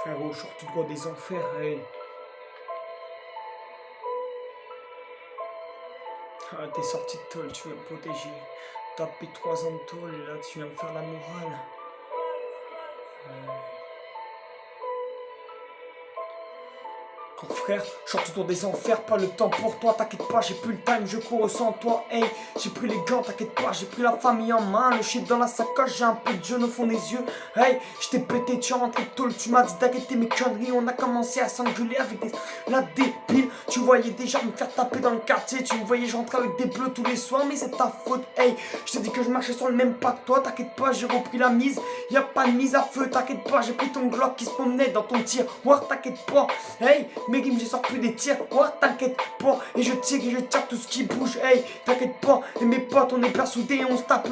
Frérot, sorti de quoi des enfers, hey. Ah, t'es sorti de tôle, tu veux me protéger. T'as pris 3 ans de tôle et là tu viens me faire la morale. Oh, frère, je sorti autour des enfers, pas le temps pour toi, t'inquiète pas, j'ai plus le time, je cours sans toi, hey, j'ai pris les gants, t'inquiète pas, j'ai pris la famille en main, le shit dans la sacoche, j'ai un peu de jaune au fond des yeux, hey, je t'ai pété, tu es rentré de tôle, tu m'as dit d'arrêter mes conneries, on a commencé à s'engueuler avec des... La débile, tu voyais déjà me faire taper dans le quartier, tu me voyais, je rentrais avec des bleus tous les soirs, mais c'est ta faute, hey, je t'ai dit que je marchais sur le même pas que toi, t'inquiète pas, j'ai repris la mise, y a pas de mise à feu, t'inquiète pas, j'ai pris ton Glock qui se promenait dans ton tir, ouais, t'inquiète pas, hey, mes rimes, j'ai sorti des tirs, ouais, t'inquiète pas, et je tire tout ce qui bouge, hey, t'inquiète pas, et mes potes, on est bien soudés, on se tape,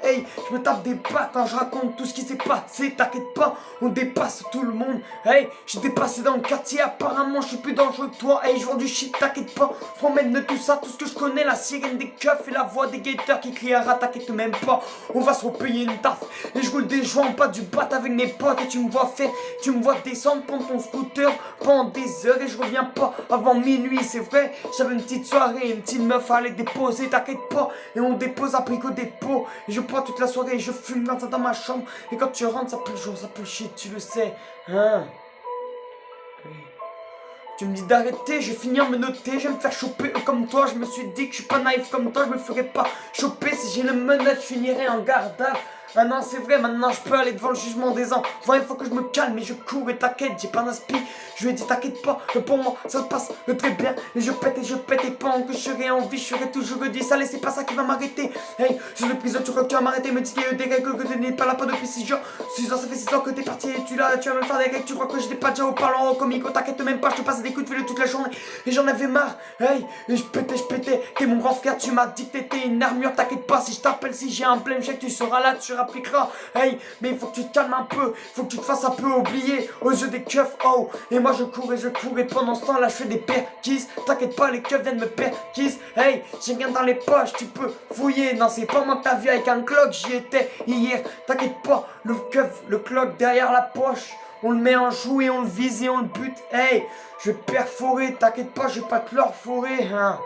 hey, je me tape des pattes quand je raconte tout ce qui s'est passé, t'inquiète pas, on dépasse tout le monde, hey, j'ai dépassé dans le quartier, apparemment, je suis plus dangereux que toi, hey, je vends du shit, t'inquiète pas, je promène de tout ça, tout ce que je connais, la sirène des keufs et la voix des gators qui crient à rat, t'inquiète même pas, on va se repayer une taf, et je roule des joints, pas du bat avec mes potes, et tu me vois faire, tu me vois descendre, prendre ton scooter pendant des heures, et je reviens pas avant minuit, c'est vrai, j'avais une petite soirée, une petite meuf à aller déposer, t'inquiète pas, et on dépose après qu'au dépôt, et je prends toute la soirée, je fume dans ma chambre, et quand tu rentres, ça pue le jour, ça pue le shit, tu le sais, hein. Oui. Tu me dis d'arrêter, je vais finir me noter, je vais me faire choper comme toi, je me suis dit que je suis pas naïf comme toi, je me ferais pas choper, si j'ai le menotte, je finirais en garde à... Ah non, c'est vrai, maintenant je peux aller devant le jugement des enfants. Il faut que je me calme et je cours et t'inquiète, j'ai pas d'inspi. Je lui ai dit t'inquiète pas, pour moi ça se passe très bien. Et je pète et pendant que je serai en vie, je serai toujours dit ça, c'est pas ça qui va m'arrêter. Hey, sur le prison, tu crois que tu vas m'arrêter, me dis qu'il y a eu des règles, que tu n'es pas là pas depuis 6 jours. 6 ans, ça fait 6 ans que t'es parti et tu vas me faire des règles. Tu crois que j'étais pas déjà au parlant au comico, t'inquiète même pas, je te passe des coups de fil toute la journée. Et j'en avais marre, hey, et je pétais. T'es mon grand frère, tu m'as dit que t'étais une armure, t'inquiète pas, si je t'appelle, si j'ai un blême, je sais que tu seras là, tu appliqueras. Hey, mais il faut que tu te calmes un peu, faut que tu te fasses un peu oublier aux yeux des keufs, oh. Et moi je cours et pendant ce temps là je fais des perquis. T'inquiète pas, les keufs viennent me perquis. Hey, j'ai rien dans les poches, tu peux fouiller. Non, c'est pas moi que t'as vu avec un clock, j'y étais hier. T'inquiète pas, le keuf, le clock derrière la poche. On le met en joue et on le vise et on le bute. Hey, je vais perforer, t'inquiète pas, je vais pas te l'orforer, hein.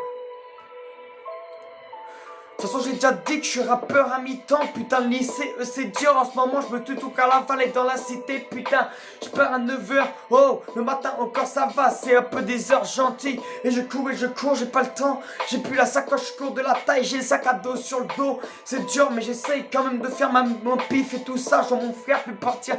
De toute façon, j'ai déjà dit que je suis rappeur à mi-temps. Putain, le lycée, c'est dur. En ce moment, je me tue tout qu'à la vallée dans la cité. Putain, je pars à 9h. Oh, le matin encore ça va. C'est un peu des heures gentilles. Et je cours, j'ai pas le temps. J'ai plus la sacoche, je cours de la taille. J'ai le sac à dos sur le dos. C'est dur, mais j'essaye quand même de faire mon pif et tout ça. Genre, mon frère peut partir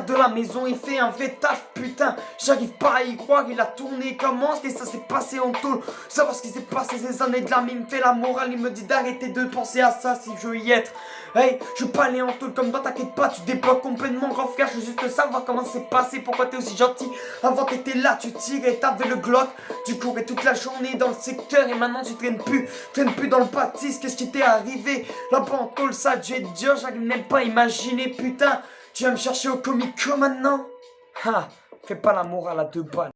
de la maison. Il fait un vrai taf, putain. J'arrive pas à y croire. Il a tourné, commence. Et ça s'est passé en tôle. Savoir ce qui s'est passé ces années de là. Mais il me fait la morale. Il me dit d'arrêter de penser à ça si je veux y être. Hey, je veux pas aller en tôle comme toi, t'inquiète pas, tu débloques complètement, grand frère. Je veux juste savoir comment c'est passé, pourquoi t'es aussi gentil. Avant t'étais là, tu tirais, t'avais le Glock, tu courais toute la journée dans le secteur et maintenant tu traînes plus dans le pâtisse. Qu'est-ce qui t'est arrivé? Là-bas en tôle, ça a dû être dur, j'arrive même pas à imaginer, putain. Tu vas me chercher au Comico maintenant? Ha, fais pas la morale à 2 balles.